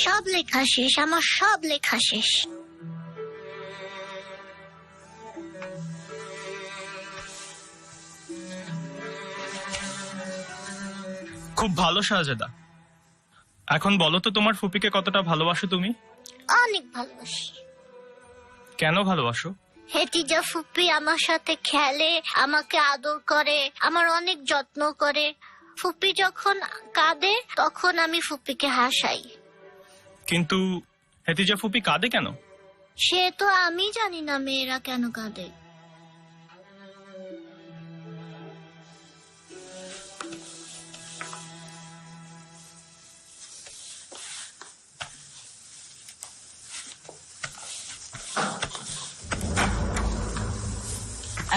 সব লেখা শেষ, আমার সব লেখা শেষ। খুব ভালো শাহজাদা। এখন বলো তো তোমার ফুপিকে কতটা ভালোবাসো তুমি? অনেক ভালোবাসি। কেন ভালোবাসো? হেতিজা ফুপি আমার সাথে খেলে, আমাকে আদর করে, আমার অনেক যত্ন করে। ফুপি যখন কাঁদে তখন আমি ফুপিকে হাসাই। কিন্তু হেতিজা ফুপি কাঁদে কেন? সে তো আমি জানি না মেয়েরা কেন কাঁদে।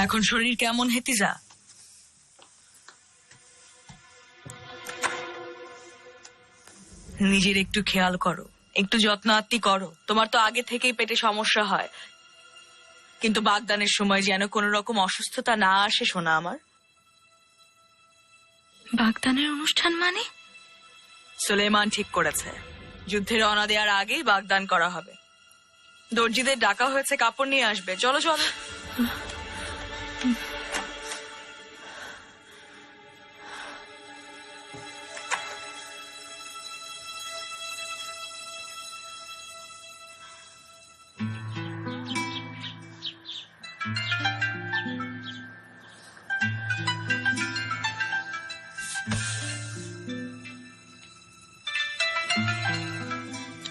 এখন শরীর কেমন হেতিজা? নিজের একটু খেয়াল করো, একটু যত্ন আত্তি করো। তোমার তো আগে থেকেই পেটে সমস্যা হয়, কিন্তু বাগদানের সময় যেন কোনো রকম অসুস্থতা না আসে সোনা আমার। বাগদানের অনুষ্ঠান মানে? সুলেমান ঠিক করেছে, যুদ্ধের রওনা দেওয়ার আগেই বাগদান করা হবে। দর্জিদের ডাকা হয়েছে, কাপড় নিয়ে আসবে। চলো চলো।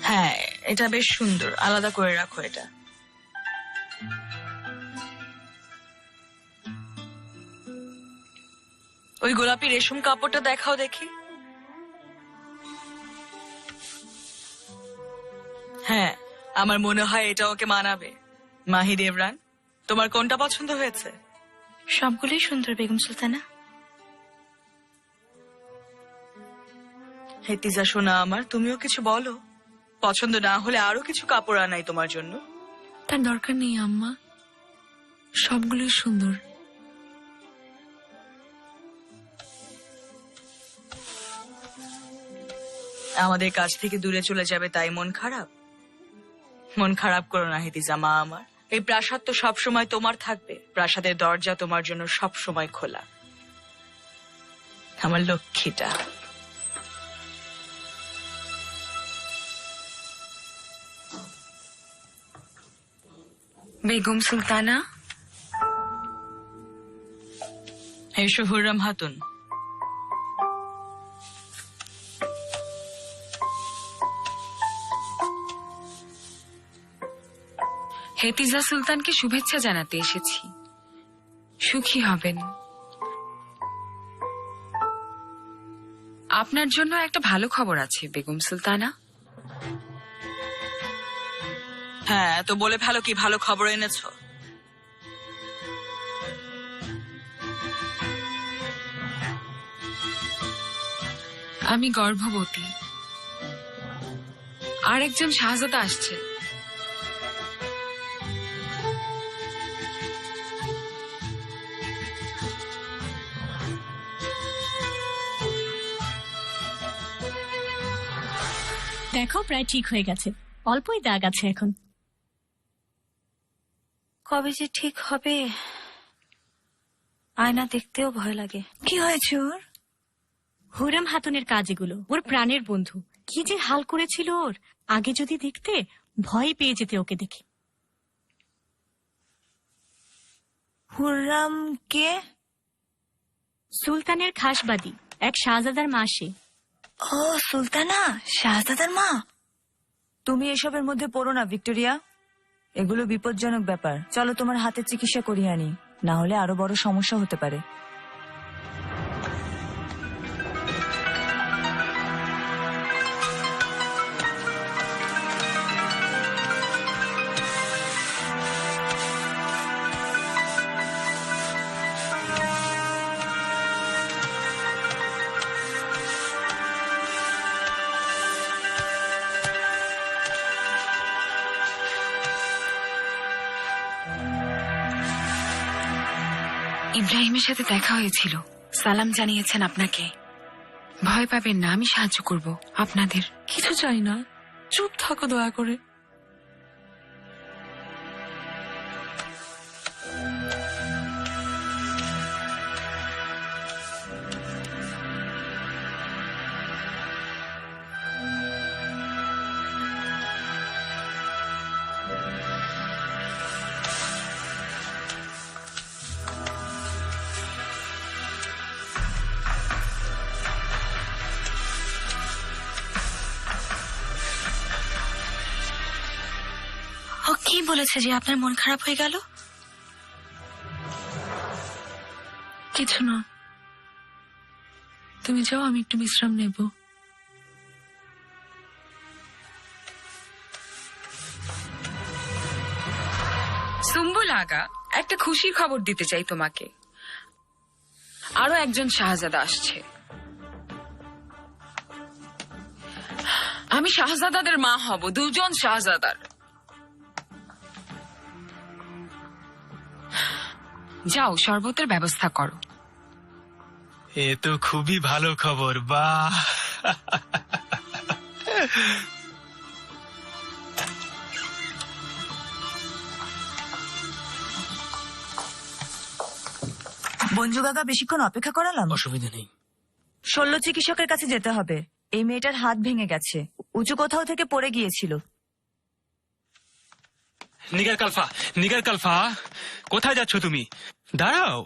হ্যাঁ, এটা বেশ সুন্দর, আলাদা করে রাখো এটা। ওই গোলাপি রেশম কাপড়টা দেখাও দেখি। হ্যাঁ, আমার মনে হয় এটা ওকে মানাবে। মাহি দেবরান, তোমার কোনটা পছন্দ হয়েছে? সবগুলোই সুন্দর বেগম সুলতানা। হেতিজা সোনা আমার, তুমিও কিছু বলো। পছন্দ না হলে আরো কিছু কাপড় আনাই তোমার জন্য। তার দরকার নেই আম্মা, সবগুলোই সুন্দর। আমাদের কাছ থেকে দূরে চলে যাবে তাই মন খারাপ? মন খারাপ করো না হেতিজা মা আমার। এই প্রাসাদ তো সবসময় তোমার থাকবে। প্রাসাদের দরজা তোমার জন্য সব সময় খোলা, আমার লক্ষ্মীটা। বেগম সুলতানা। এসো হুররাম হাতুন। হেতিজা সুলতানকে শুভেচ্ছা জানাতে এসেছি। সুখী হবেন। আপনার জন্য একটা ভালো খবর আছে বেগম সুলতানা। হ্যাঁ, তো বলে ফেলো, কি ভালো খবর এনেছো? আমি গর্ভবতী। আর একজন শাহজাদা আসছে। দেখো প্রায় ঠিক হয়ে গেছে, অল্পই দাগ আছে এখন। কবে যে ঠিক হবে, আয়না দেখতেও ভয় লাগে। কি হয়েছে ওর? হুররাম হাতুনের কাজ এগুলো, ওর প্রাণের বন্ধু। কি যে হাল করেছিল ওর, আগে যদি দেখতে ভয় পেয়ে যেতে ওকে দেখে। হুররাম কে? সুলতানের খাসবাদী, এক শাহজাদার মা সে। ও সুলতানা, শাহজাদার মা। তুমি এসবের মধ্যে পড়ো না ভিক্টোরিয়া, এগুলো বিপজ্জনক ব্যাপার। চলো তোমার হাতে চিকিৎসা করিয়ে আনি, না হলে আরো বড় সমস্যা হতে পারে। ইব্রাহিমের সাথে দেখা হয়েছিল, সালাম জানিয়েছেন আপনাকে। ভয় পাবেন না, আমি সাহায্য করব আপনাদের। কিছু চাই না, চুপ থাকো দয়া করে। ও কি বলেছে যে আপনার মন খারাপ হয়ে গেল? কিছু না, তুমি যাও, আমি একটু বিশ্রাম নেব। সুম্বুল আগা, একটা খুশির খবর দিতে চাই তোমাকে। আরো একজন শাহজাদা আসছে। আমি শাহজাদাদের মা হব, 2 জন শাহজাদার। যাও, শরবতের ব্যবস্থা করো। এ তো খুবই ভালো খবর, বাহ। বঞ্জু কাকা, বেশিক্ষণ অপেক্ষা করালাম? অসুবিধা নেই। শল্য চিকিৎসকের কাছে যেতে হবে। এই মেয়েটার হাত ভেঙে গেছে, উঁচু কোথাও থেকে পড়ে গিয়েছিল। নিগার কালফা, কোথায় যাচ্ছ তুমি? দাঁড়াও।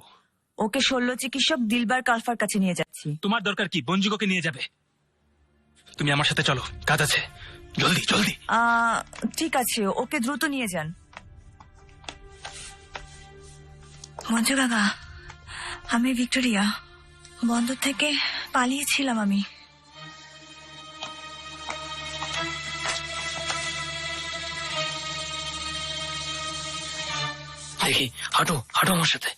ওকে শল্য চিকিৎসক দিলবার কালফার কাছে নিয়ে যাচ্ছি। তোমার দরকার কি? বঞ্জুককে নিয়ে যাবে। তুমি আমার সাথে চলো, কাজ আছে। জলদি জলদি। ঠিক আছে, ওকে দ্রুত নিয়ে যান। মঞ্জু কাকা, আমি ভিক্টোরিয়া। বন্দর থেকে পালিয়েছিলাম আমি। দেখি, হাঁটো হাঁটো আমার সাথে।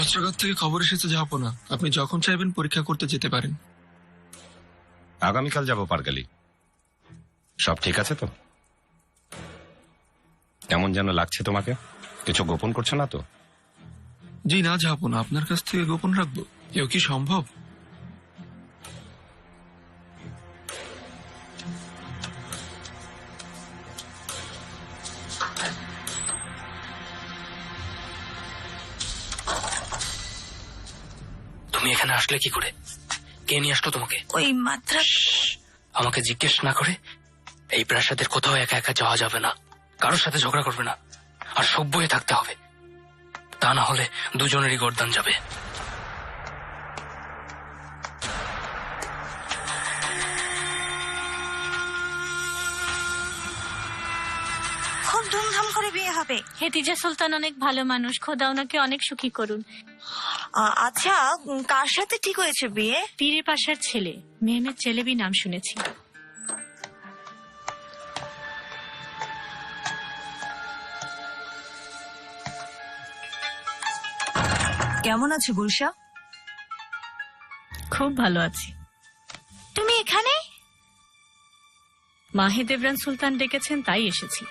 অস্ত্রাগার থেকে খবর এসেছে যাবো না, আপনি যখন চাইবেন পরীক্ষা করতে যেতে পারেন। আগামীকাল যাব পারগালি। সব ঠিক আছে তো? কেমন যেন লাগছে তোমাকে? কিছু গোপন করছো না তো? জি না, যাবো না। আপনার কাছ থেকে গোপন রাখবো? এও কি সম্ভব? তুমি এখানে আসলে কি করে? কে নিয়ে আসলো তোমাকে? ওই মাত্রা। আমাকে জিজ্ঞেস না করে এই প্রাসাদের কোথাও একা একা যাওয়া যাবে না। কারোর সাথে ঝগড়া করবে না, আর সভ্য হয়ে থাকতে হবে। তা না হলে দুজনেরই গর্দান যাবে। খুব ধুমধাম করে বিয়ে হবে। হেতিজা সুলতান অনেক ভালো মানুষ, খোদা ওনাকে অনেক সুখী করুন। আচ্ছা, কার সাথে ঠিক হয়েছে বিয়ে? পীরের পাশার ছেলে মেহমেদ চেলেবি নাম শুনেছি। কেমন আছে গুলশা? খুব ভালো আছি। তুমি এখানে? মাহিদেবরান সুলতান ডেকেছেন, তাই এসেছি।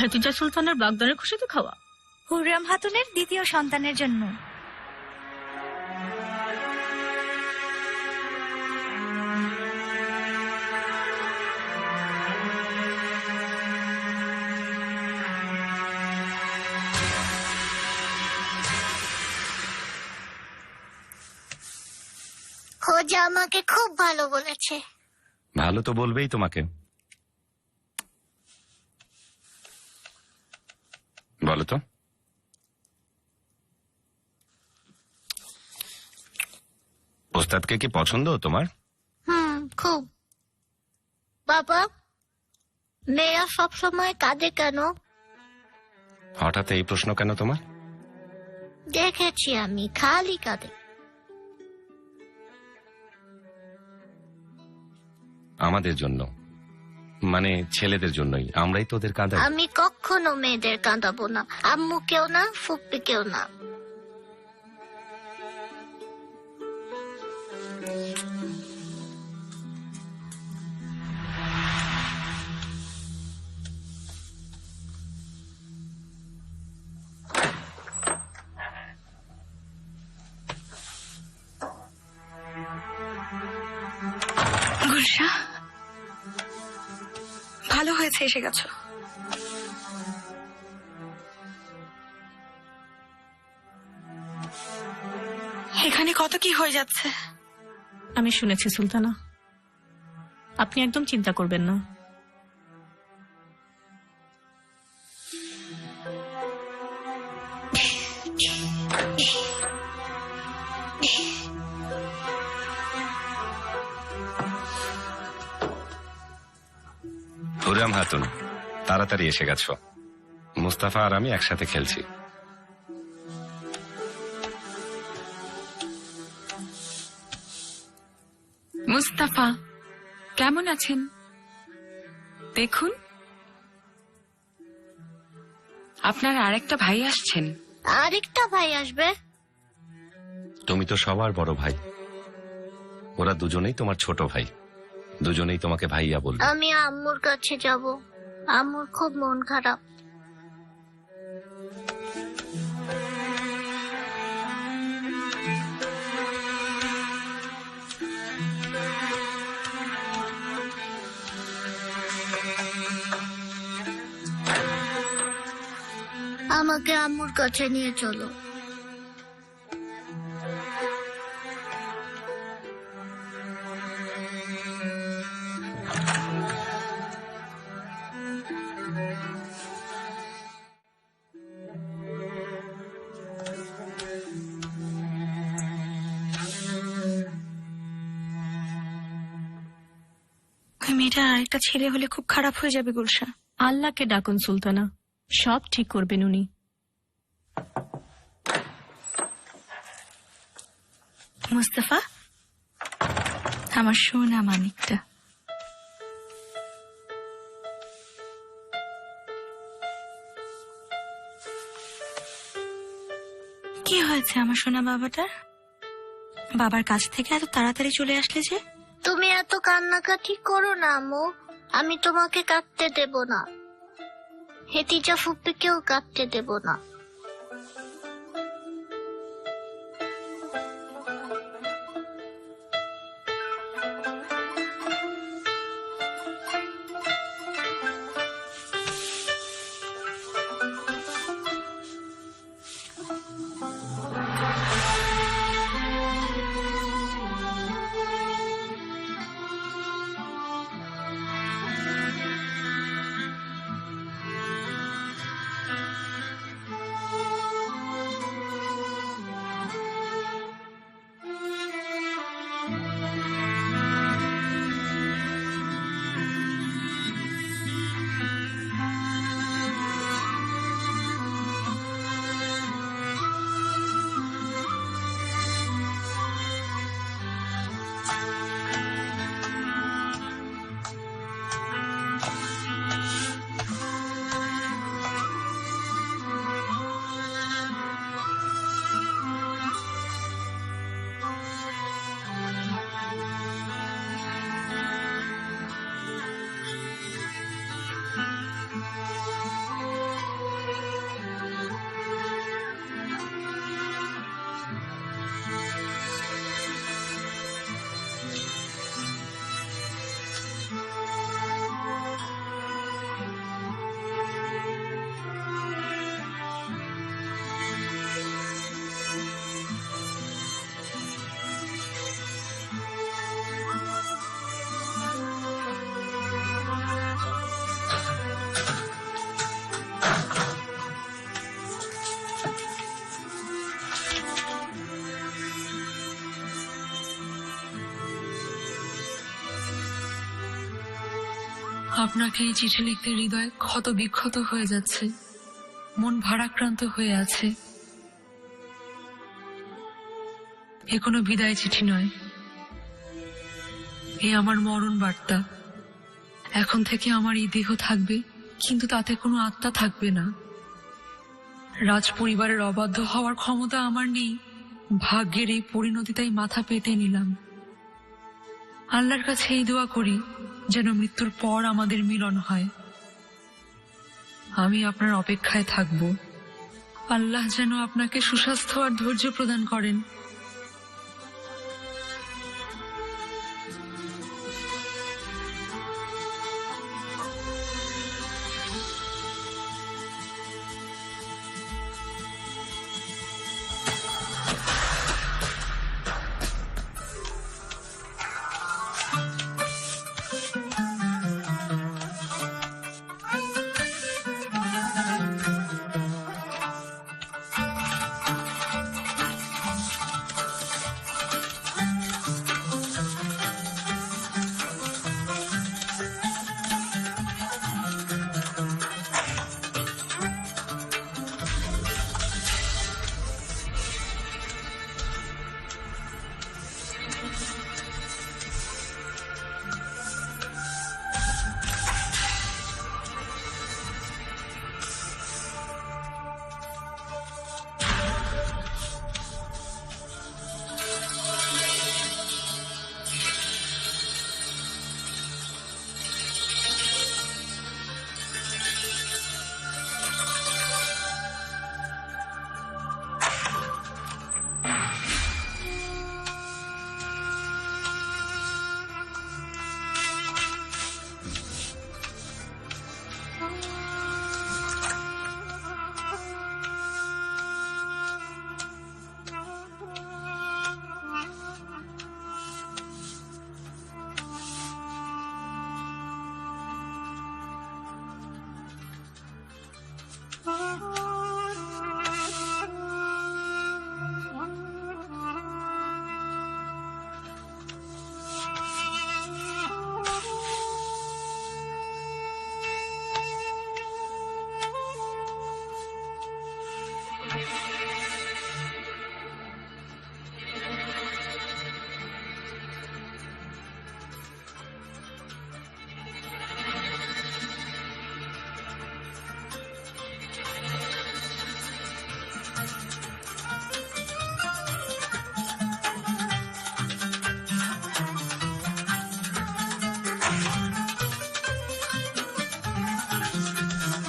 হেতিজা সুলতানের বাগদানের খুশিতে খাওয়া। হুররাম খাতুনের দ্বিতীয় সন্তানের জন্য। খোঁজা আমাকে খুব ভালো বলেছে। ভালো তো বলবেই তোমাকে। বলো তো, ওস্তাদকে কি পছন্দ তোমার? খুব। বাবা, মেয়েরা সবসময় কাঁদে কেন? হঠাৎ এই প্রশ্ন কেন তোমার? দেখেছি আমি, খালি কাঁদে। আমাদের জন্য, মানে ছেলেদের জন্যই। আমরাই তো ওদের কাঁদাই। আমি কখনো মেয়েদের কাঁদাবো না, আম্মুকেও না, ফুপ্পিকেও না। গুলশা, ভালো হয়েছে এসে গেছো। এখানে কত কি হয়ে যাচ্ছে। আমি শুনেছি সুলতানা, আপনি একদম চিন্তা করবেন না। হুরাম হাতুন, তাড়াতাড়ি এসে গেছো। মুস্তাফা আর আমি একসাথে খেলছি। মুস্তাফা কেমন আছেন? দেখুন, আপনার আরেকটা ভাই আসছেন। আরেকটা ভাই আসবে? তুমি তো সবার বড় ভাই, ওরা দুজনেই তোমার ছোট ভাই। দুজনেই তোমাকে ভাইয়া বলবে। আমি আম্মুর কাছে যাব, আম্মুর খুব মন খারাপ। আমাকে আম্মুর কাছে নিয়ে চলো। ওই মেয়েটা আরেকটা ছেলে হলে খুব খারাপ হয়ে যাবে গুলশা। আল্লাহকে ডাকুন সুলতানা, সব ঠিক করবেন উনি। মুস্তাফা, আমার সোনা মানিকটা। কি হয়েছে আমার সোনা বাবাটার? বাবার কাছ থেকে এত তাড়াতাড়ি চলে আসলে যে? তুমি এত কান্নাকাটি করো না আম্মু, আমি তোমাকে কাঁদতে দেব না, হেতিজা ফুপ্পিকেও কাঁদতে দেব না। আপনাকে এই চিঠি লিখতে হৃদয় ক্ষত বিক্ষত হয়ে যাচ্ছে, মন ভারাক্রান্ত হয়ে আছে। এ কোনো বিদায় চিঠি নয়, এ আমার মরণ বার্তা। এখন থেকে আমার এই দেহ থাকবে, কিন্তু তাতে কোনো আত্মা থাকবে না। রাজ পরিবারের অবাধ্য হওয়ার ক্ষমতা আমার নেই। ভাগ্যের এই পরিণতিটাই মাথা পেতে নিলাম। আল্লাহর কাছে এই দোয়া করি যেন মৃত্যুর পর আমাদের মিলন হয়। আমি আপনার অপেক্ষায় থাকব। আল্লাহ যেন আপনাকে সুস্বাস্থ্য আর ধৈর্য প্রদান করেন।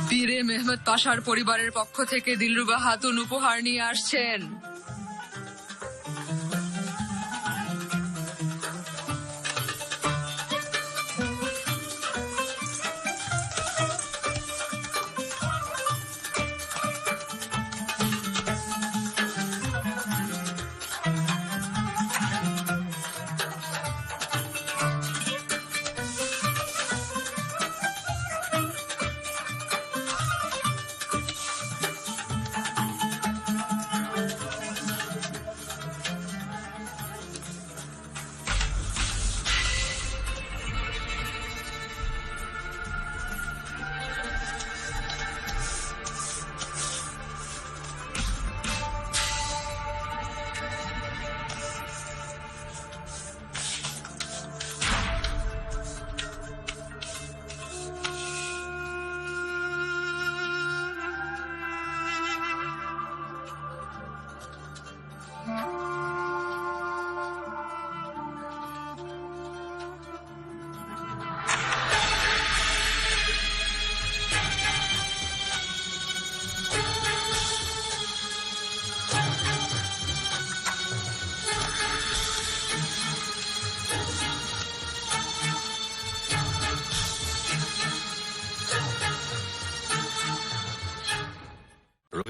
পীরে মেহমেদ পাশার পরিবারের পক্ষ থেকে দিলরুবা খাতুন উপহার নিয়ে আসছেন।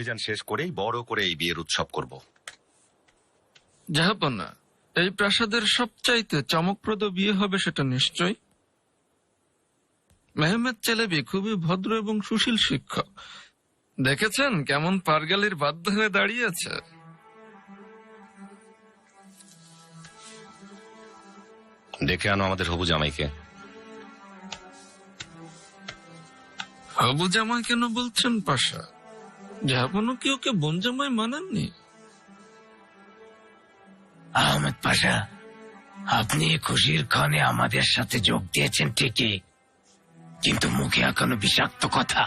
অভিযান শেষ করেই বড় করে এই বিয়ের উৎসব করব। জাহাপনা, এই প্রাসাদের সবচাইতে চমকপ্রদ বিয়ে হবে সেটা নিশ্চয়। মেহমেদ চেলেবি খুবই ভদ্র এবং সুশীল শিক্ষক। দেখেছেন কেমন পারগালির বাধ্য হয়ে দাঁড়িয়েছে। ডেকে আনো আমাদের হবু জামাইকে। আবু জামাই কেন বলছেন পাশা? জাহাপনা কি ওকে বোন জামাই মানাননি? আহমেদ পাশা, আপনি খুশির ক্ষণে আমাদের সাথে যোগ দিয়েছেন ঠিকই, কিন্তু মুখে এখনো বিষাক্ত কথা।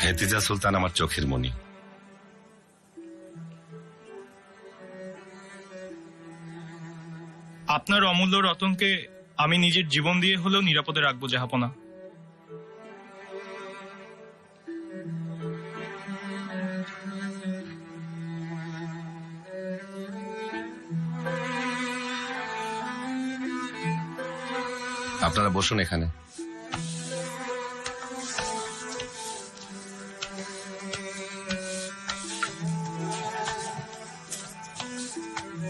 হেতিজা সুলতান আমার চোখের মণি। আপনার অমূল্য রতনকে আমি নিজের জীবন দিয়ে হলেও নিরাপদে রাখবো জাহাপনা। আপনারা বসুন এখানে।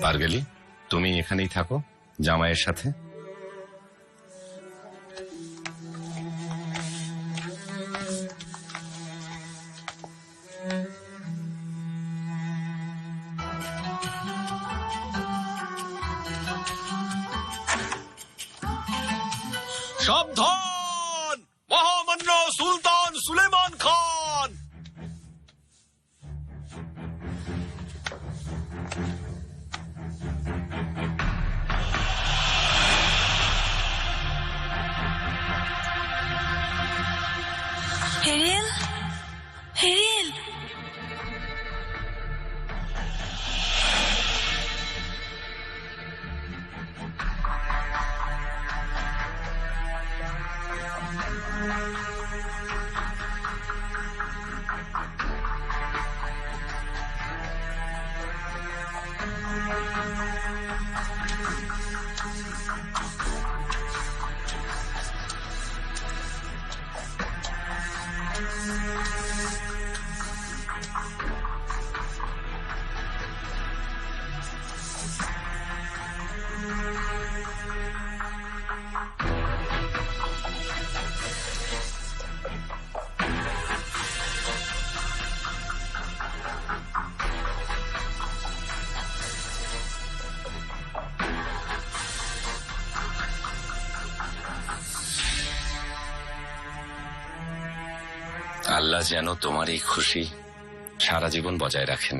পারগেলি, তুমি এখানেই থাকো জামাইয়ের সাথে। সাবধান, মহামান্য সুলতান সুলেমান খান। হেরিয়েল, হেরিয়েল, আল্লাহ যেন তোমার এই খুশি সারা জীবন বজায় রাখেন।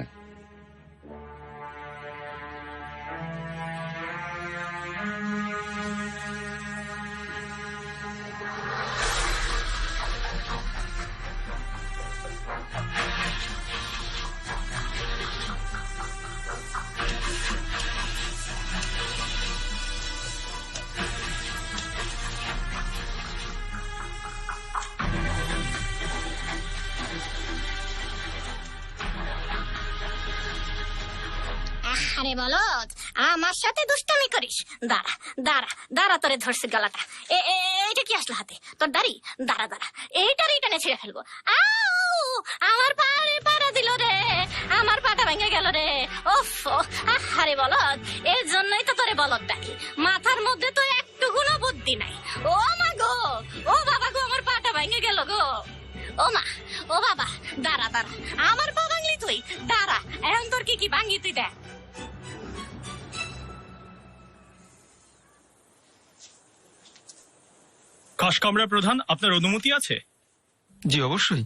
আরে বলদ, আমার সাথে দুষ্টামি করিস? দাঁড়া দাঁড়া দাঁড়া, তোরে ধরছে গলাটা। এইটা কি আসলো হাতে? তোর দাড়ি? দাঁড়া দাঁড়া, এইটারই টানে ছিঁড়ে ফেলবো। আউ! আমার পায়ে পাড়া দিল রে, আমার পাটা ভেঙে গেল রে। ওফ! আরে বলদ, এর জন্যই তো তোরে বলদ ডাকি। মাথার মধ্যে তো একটুকুনো বুদ্ধি নাই। ও মা গো, ও বাবা গো, আমার পাটা ভেঙে গেল গো। ও মা, ও বাবা, দাঁড়া দাঁড়া, আমার পা ভাঙলি তুই? দাঁড়া, এখন তোর কি কি ভাঙি তুই দেখ। খাসকামরা প্রধান, আপনার অনুমতি আছে? জি অবশ্যই।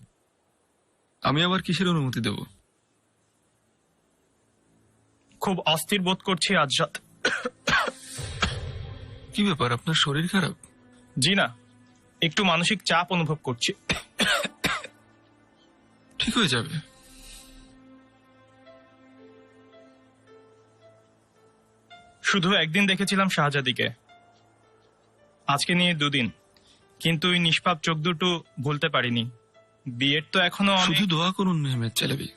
আমি আবার কিসের অনুমতি দেব? খুব অস্থির বোধ করছি আজ রাত। কি ব্যাপার, আপনার শরীর খারাপ? জি না, একটু মানসিক চাপ অনুভব করছি। ঠিক হয়ে যাবে। শুধু একদিন দেখেছিলাম শাহজাদিকে, আজকে নিয়ে 2 দিন, কিন্তু ওই নিষ্পাপ চোখ দুটো ভুলতে পারিনি। বিয়ের তো এখনো শুধু দোয়া করুন মেহমেদ চেলেবি,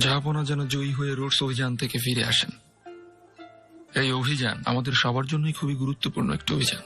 জাহাপনা যেন জয়ী হয়ে রোডস অভিযান থেকে ফিরে আসেন। এই অভিযান আমাদের সবার জন্যই খুবই গুরুত্বপূর্ণ একটা অভিযান।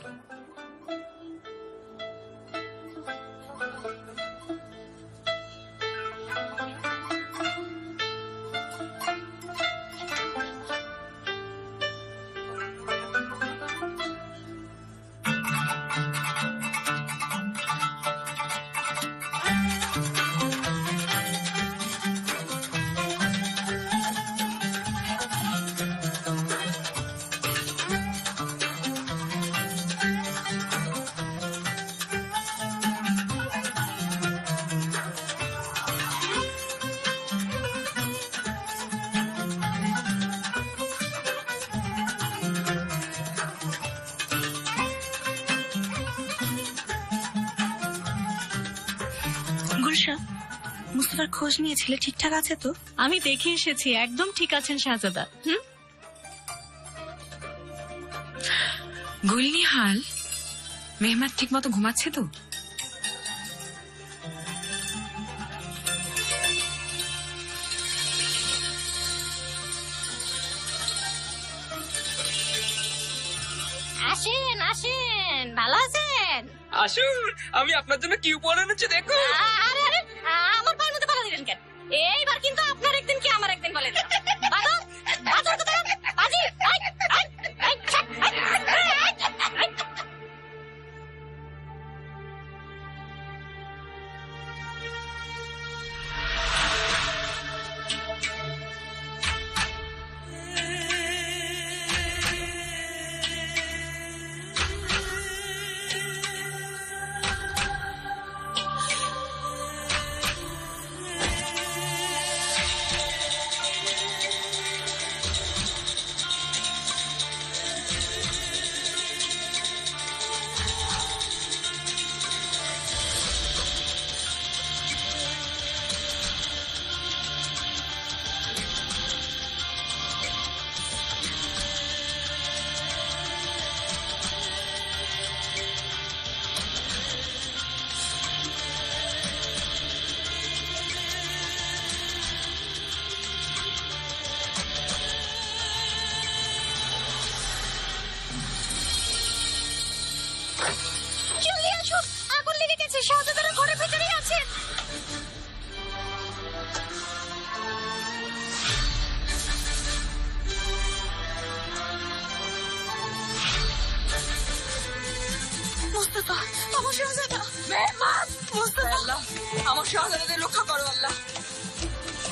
বর্ষা, মুস্তাফার খোঁজ নিয়েছিলে, ঠিকঠাক আছে তো? আমি দেখে এসেছি, একদম ঠিক আছেন শাহজাদা। গুলনিহাল, মেহমাত ঠিক মতো ঘুমাচ্ছে তো? আসেন আসেন, ভালো আছেন? আসুন, আমি আপনার জন্য কি উপহার এনেছি দেখো। আরে আরে, আমার পায়ের মধ্যে পালা দিলেন কেন? এইবার কিন্তু আপনার একদিন কি আমার একদিন বলে দিলাম। বাদর, বাদর কোথায়? বাজি, আই, আই, আই, ছাক, আই, আই, আই, আই। জলদি আসুন, আগুন লেগে গেছে, শাহজাদারা ঘরের ভেতরেই আছে। মুস্তাফা, আমার শাহজাদা। মেহমান, মুস্তাফা, আল্লাহ, আমার শাহজাদাদের রক্ষা করো আল্লাহ।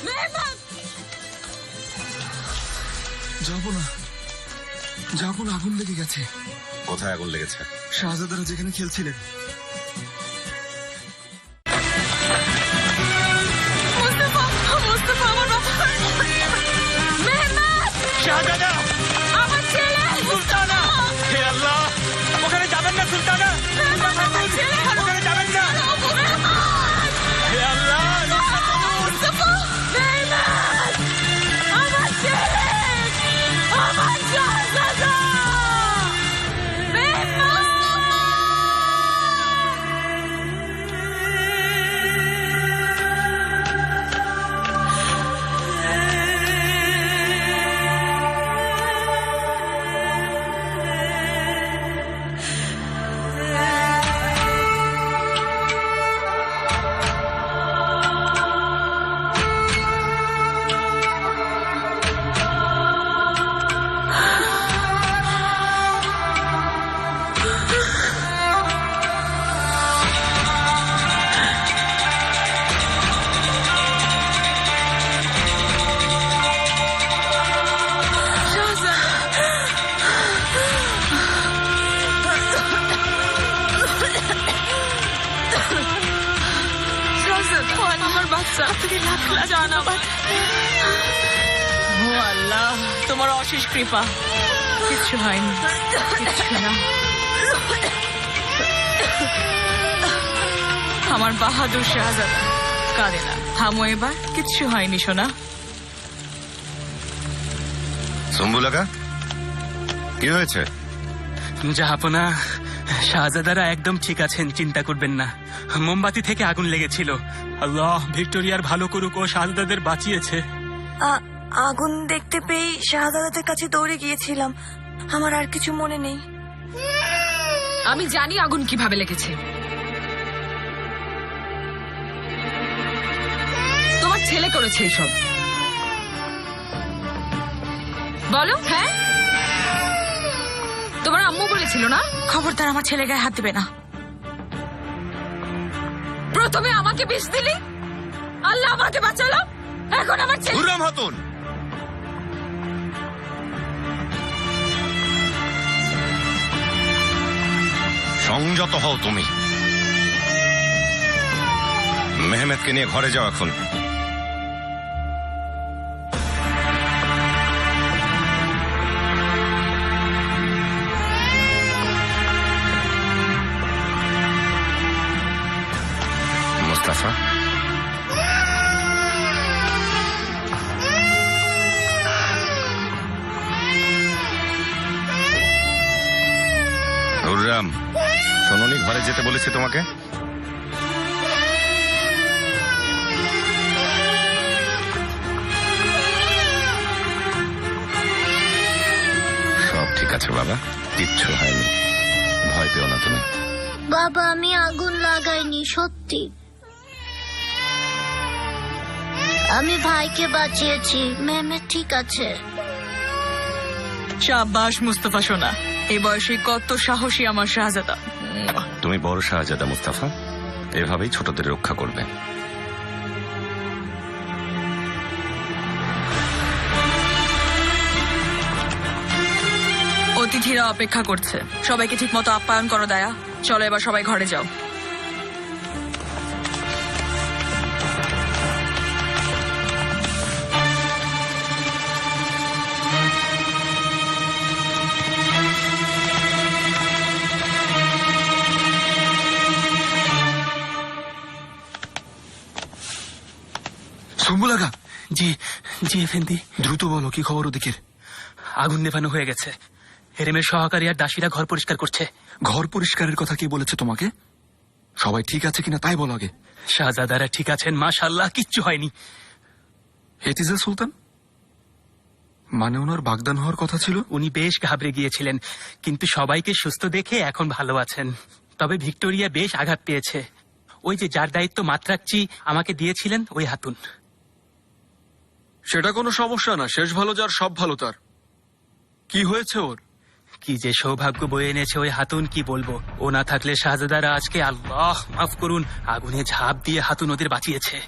মেহমান। যাবো না, আগুন লেগে গেছে। কোথায় আগুন লেগেছে? শাহজাদারা যেখানে খেলছিলেন। মুস্তাফা, মুস্তাফা, আমার বাবা। মেহমান, শাহজাদা, আমার ছেলে। সুলতানা, হে আল্লাহ, ওখানে যাবেন না সুলতানা, আমার ছেলে। ওখানে যাবেন না। হে আল্লাহ, রক্ষা করুন। মুস্তাফা, মেহমান, আমার ছেলে, আমার শাহজাদা। মেহমান। আমার বাচ্চা, ও আল্লাহ, তোমার অশেষ কৃপা। কিচ্ছু হয়নি, কিচ্ছু না। আমার বাহাদুর শাহজাদা, কাঁদে না, থামো এবার, কিচ্ছু হয়নি সোনা। শম্ভুলাকা, কি হয়েছে? জাহাপনা, শাহজাদারা একদম ঠিক আছেন, চিন্তা করবেন না। মোমবাতি থেকে আগুন লেগেছিল। আল্লাহ ভিক্টোরিয়ার ভালো করুক, ও শাহজাদাদের বাঁচিয়েছে। আগুন দেখতে পেয়ে শাহজাদাদের কাছে দৌড়ে গিয়েছিলাম, আমার আর কিছু মনে নেই। আমি জানি আগুন কিভাবে লেগেছে। তোমার ছেলে করেছে এসব। বলো। হ্যাঁ, তোমার আম্মু বলেছিল না? খবরদার আমার ছেলে গায়ে হাত দেবে না। প্রথমে আমাকে বিষ দিলি, আল্লাহ আমাকে বাঁচালো, এখন আমার ছেলে। হুররাম খাতুন, সংযত হও তুমি। মেহমেদকে নিয়ে ঘরে যাও এখন। মুস্তাফা, হুররাম, শোনোনি ঘরে যেতে বলেছি তোমাকে? সব ঠিক আছে বাবা, কিচ্ছু হয়নি, ভয় পেও না তুমি। বাবা আমি আগুন লাগাইনি, সত্যি আমি ভাইকে বাঁচিয়েছি। মেহমেদ ঠিক আছে। শাবাশ মুস্তফা সোনা, এই বয়সে কত সাহসী আমার শাহজাদা। তুমি বড় শাহজাদা মুস্তাফা, এভাবেই ছোটদের রক্ষা করবে। অতিথিরা অপেক্ষা করছে, সবাইকে ঠিক মতো আপ্যায়ন করো দয়া। চলো এবার সবাই ঘরে যাও। সুম্বুল আগা, জি জি এফেন্দি, দ্রুত বলো কি খবর ওদিকের? আগুন নেভানো হয়ে গেছে। হেরেমের সহকারী আর দাসীরা ঘর পরিষ্কার করছে। ঘর পরিষ্কারের কথা কে বলেছে তোমাকে? সবাই ঠিক আছে কিনা তাই বলো আগে। শাহজাদারা ঠিক আছেন মাশাআল্লাহ, কিচ্ছু হয়নি। হেতিজা সুলতান, মানে ওনার বাগদান হওয়ার কথা ছিল? উনি বেশ ঘাবড়ে গিয়েছিলেন, কিন্তু সবাইকে সুস্থ দেখে এখন ভালো আছেন। তবে ভিক্টোরিয়া বেশ আঘাত পেয়েছে। ওই যে যার দায়িত্ব মাত্রাকচি আমাকে দিয়েছিলেন, ওই হাতুন। সেটা কোনো সমস্যা না, শেষ ভালো যার সব ভালো তার। কি হয়েছে ওর? কি যে সৌভাগ্য বয়ে এনেছে ওই হাতুন, কি বলবো। ও না থাকলে শাহজাদারা আজকে, আল্লাহ মাফ করুন, আগুনে ঝাঁপ দিয়ে হাতুন ওদের বাঁচিয়েছে।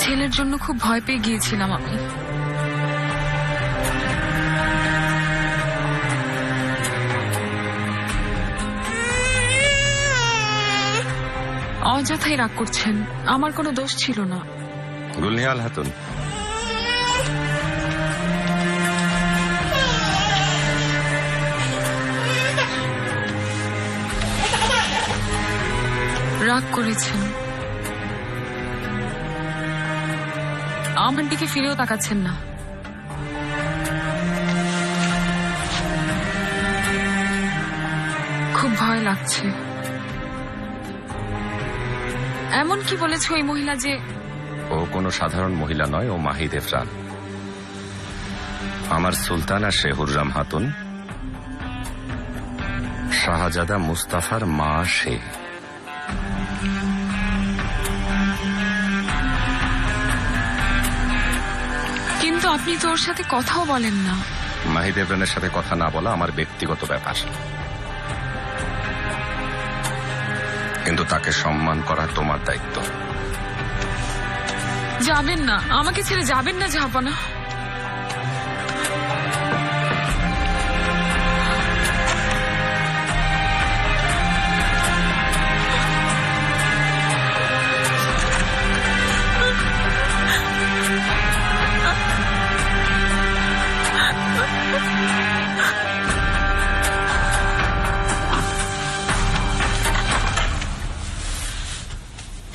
ছেলের জন্য খুব ভয় পেয়ে গিয়েছিলাম আমি। অযথাই রাগ করছেন, আমার কোনো দোষ ছিল না। গুলনিহাল হাতুন, রাগ করেছেন, আমার দিকে ফিরেও তাকাচ্ছেন না। খুব ভয় লাগছে। এমন কি বলেছে ওই মহিলা যে? ও কোনো সাধারণ মহিলা নয়, ও মাহিদ এফরান, আমার সুলতানা হুররাম হাতুন, শাহজাদা মুস্তাফার মা সে। কিন্তু আপনি তো ওর সাথে কথাও বলেন না। মাহিদ এফরানের সাথে কথা না বলা আমার ব্যক্তিগত ব্যাপার, কিন্তু তাকে সম্মান করা তোমার দায়িত্ব। যাবেন না, আমাকে ছেড়ে যাবেন না জাহাপনা।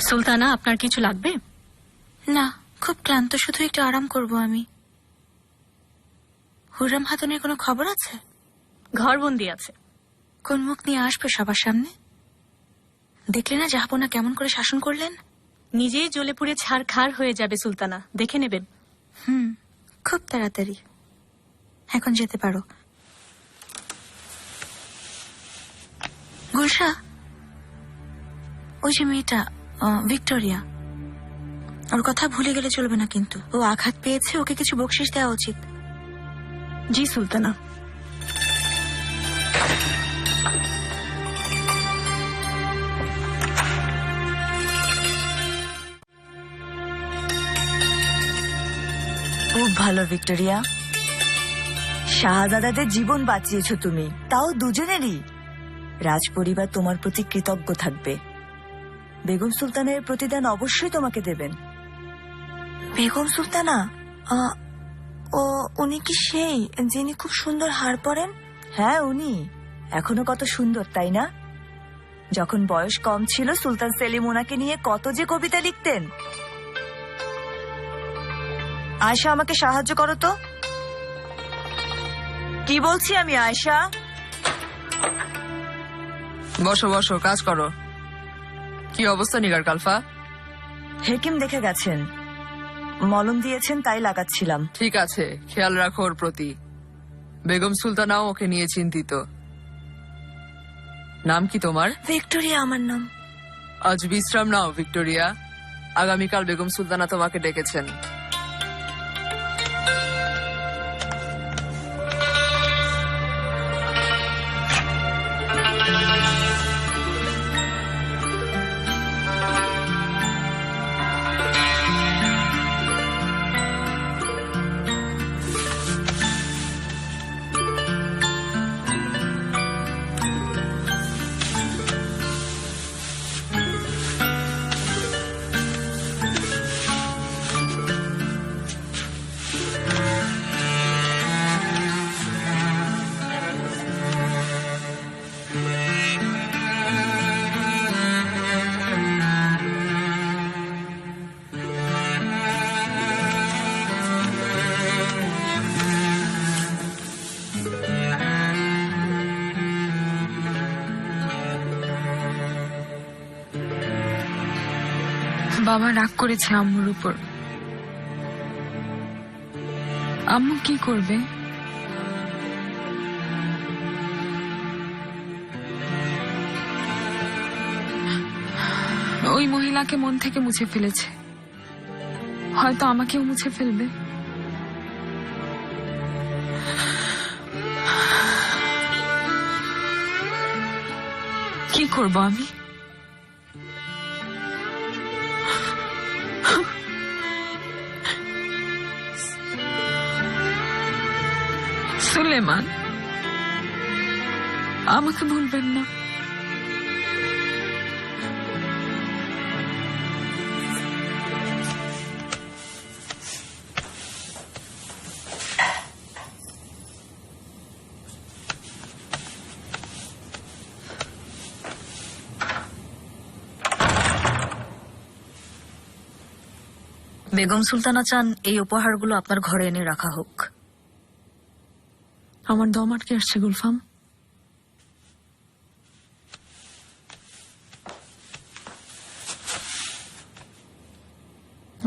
সুলতানা, আপনার কিছু লাগবে? না, খুব ক্লান্ত, শুধু একটু আরাম করব আমি। হুররাম হাতুনের কোনো খবর আছে? ঘরবন্দি আছে। কোন মুখ নিয়ে আসবে সবার সামনে? দেখলে না জাহাপনা কেমন করে শাসন করলেন? নিজেই জ্বলে পুড়ে ছাড়খাড় হয়ে যাবে সুলতানা, দেখে নেবেন। খুব তাড়াতাড়ি। এখন যেতে পারো। গুলশা, ওই যে মেয়েটা ভিক্টোরিয়া, ওর কথা ভুলে গেলে চলবে না কিন্তু। ও আঘাত পেয়েছে, ওকে কিছু বকশিশ দেওয়া উচিত। জি সুলতানা। খুব ভালো ভিক্টোরিয়া, শাহজাদাদের জীবন বাঁচিয়েছো তুমি, তাও দুজনেরই। রাজ পরিবার তোমার প্রতি কৃতজ্ঞ থাকবে। বেগম সুলতানের প্রতিদান অবশ্যই তোমাকে দেবেন। বেগম সুলতানা? উনি কি সেই যিনি খুব সুন্দর হার পরেন? হ্যাঁ উনি। এখনো কত সুন্দর, তাই না? যখন বয়স কম ছিল সুলতান সেলিম ওনাকে নিয়ে কত যে কবিতা লিখতেন। আয়শা, আমাকে সাহায্য করো তো। কি বলছি আমি, আয়শা? বসো বসো, কাজ করো। কি অবস্থা নিগার কালফা? হেকিম দেখে গেছেন, মলম দিয়েছেন, তাই লাগাচ্ছিলাম। ঠিক আছে, খেয়াল রাখো ওর প্রতি। বেগম সুলতানাও ওকে নিয়ে চিন্তিত। নাম কি তোমার? ভিক্টোরিয়া আমার নাম। আজ বিশ্রাম নাও ভিক্টোরিয়া, আগামীকাল বেগম সুলতানা তোমাকে ডেকেছেন। বাবা রাগ করেছে আম্মুর উপর। আম্মু কি করবে? ওই মহিলাকে মন থেকে মুছে ফেলেছে, হয়তো আমাকেও মুছে ফেলবে। কি করব আমি? সুলেমান, আমাকে ভুলবেন না। বেগম সুলতানা চান এই উপহারগুলো আপনার ঘরে এনে রাখা হোক। আমার দম আটকে আসছে গুলফাম।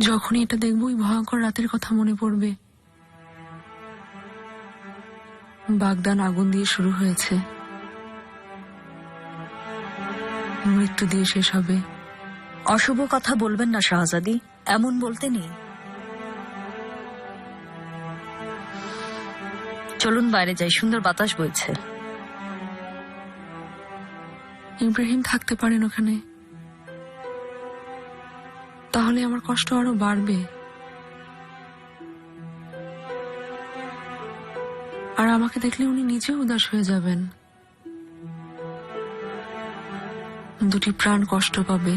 যখনই এটা দেখবো ওই ভয়ঙ্কর রাতের কথা মনে পড়বে। বাগদান আগুন দিয়ে শুরু হয়েছে, মৃত্যু দিয়ে শেষ হবে। অশুভ কথা বলবেন না শাহজাদি, এমন বলতে নেই। চলুন বাইরে যাই, সুন্দর বাতাস বইছে। ইব্রাহিম থাকতে পারেন ওখানে, তাহলে আমার কষ্ট আরো বাড়বে। আর আমাকে দেখলে উনি নিজেও উদাস হয়ে যাবেন। দুটি প্রাণ কষ্ট পাবে।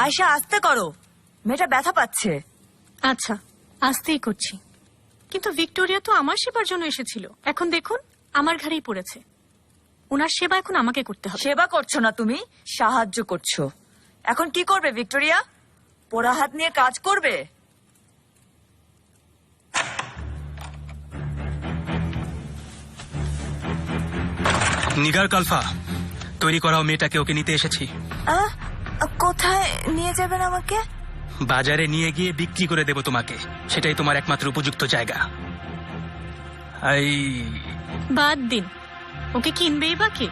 আয়শা, আস্তে করো, মেয়েটা ব্যথা পাচ্ছে। আচ্ছা, আস্তেই করছি। কিন্তু ভিক্টোরিয়া তো আমার সেবার জন্য এসেছিল, এখন দেখুন আমার ঘাড়েই পড়েছে। ওনার সেবা এখন আমাকে করতে হবে। সেবা করছো না তুমি, সাহায্য করছো। এখন কি করবে ভিক্টোরিয়া? পোড়া হাত নিয়ে কাজ করবে? নিগার কালফা, তৈরি করাও মেয়েটাকে, ওকে নিতে এসেছি। আহ, কোথায় নিয়ে যাবেন আমাকে? বাজারে নিয়ে গিয়ে বিক্রি করে দেব তোমাকে, সেটাই তোমার একমাত্র উপযুক্ত জায়গা। বাদ দিন, ওকে কিনবেই বা কে?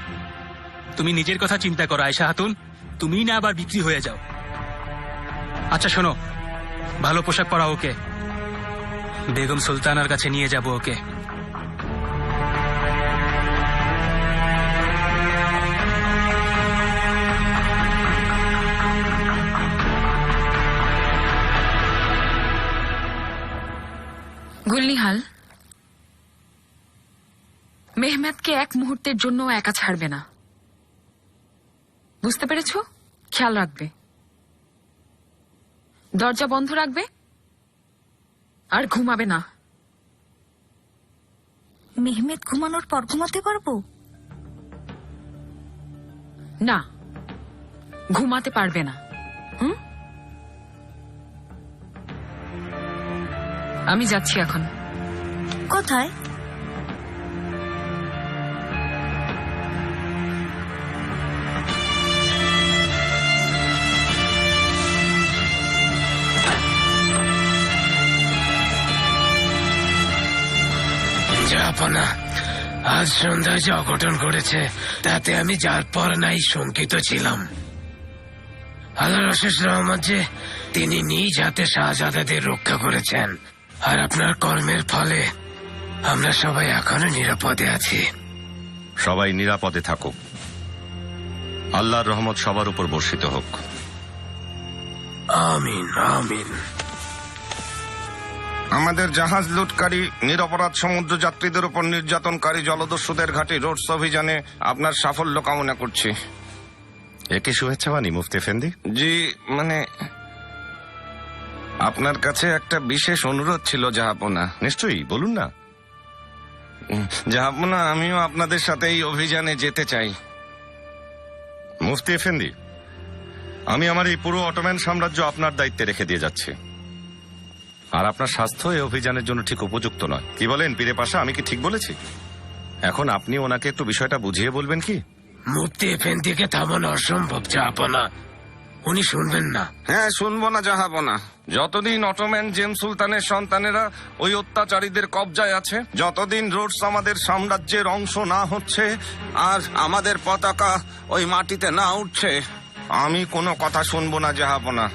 তুমি নিজের কথা চিন্তা করো আয়েশা খাতুন, তুমি না আবার বিক্রি হয়ে যাও। আচ্ছা শোনো, ভালো পোশাক পরাও ওকে, বেগম সুলতানার কাছে নিয়ে যাব ওকে। গুলনিহাল, মেহমেদকে এক মুহূর্তের জন্য একা ছাড়বে না, বুঝতে পেরেছো? খেয়াল রাখবে, দরজা বন্ধ রাখবে আর ঘুমাবে না। মেহমেদ ঘুমানোর পর ঘুমাতে পারবো? না, ঘুমাতে পারবে না। আমি যাচ্ছি এখন। কোথায়? জাহাপনা, আজ সন্ধ্যায় যে অঘটন ঘটেছে তাতে আমি যার পর নাই শঙ্কিত ছিলাম। আল্লাহর অশেষ রহমত যে তিনি নিজ হাতে শাহজাদাদের রক্ষা করেছেন, আর আপনার কর্মের ফলে আমরা সবাই এখনো নিরাপদে আছি। সবাই নিরাপদে থাকুক, আল্লাহর রহমত সবার উপর বর্ষিত হোক। আমিন আমিন। আমাদের জাহাজ লুটকারী, নিরপরাধ সমুদ্র যাত্রীদের উপর নির্যাতনকারী জলদস্যুদের ঘাঁটি রোডস অভিযানে আপনার সাফল্য কামনা করছি। একে শুভেচ্ছা বাণী মুফতি এফেন্দি। জি, মানে আপনার কাছে একটা বিশেষ অনুরোধ ছিল জাহাপনা। নিশ্চয়ই, বলুন না। জাহাপনা, আমিও আপনাদের সাথে এই অভিযানে যেতে চাই। মুফতি এফেন্দি, আমি আমার এই পুরো অটোম্যান সাম্রাজ্য আপনার দায়িত্বে রেখে দিয়ে যাচ্ছি, আর আপনার স্বাস্থ্য এই অভিযানের জন্য ঠিক উপযুক্ত নয়। কি বলেন পীরে পাশা, আমি কি ঠিক বলেছি? এখন আপনি ওনাকে একটু বিষয়টা বুঝিয়ে বলবেন কি? মুফতি এফেন্দিকে থামানো অসম্ভব জাহাপনা, উনি শুনবেন না। হ্যাঁ, শুনবো না জাহাপনা। যতদিন অটোম্যান জেমস সুলতানের সন্তানেরা ওই অত্যাচারীদের কবজায় আছে, যতদিন রোডস আমাদের সাম্রাজ্যের অংশ না হচ্ছে, আর আমাদের পতাকা ওই মাটিতে না উঠছে, আমি কোনো কথা শুনবো না জাহাপনা।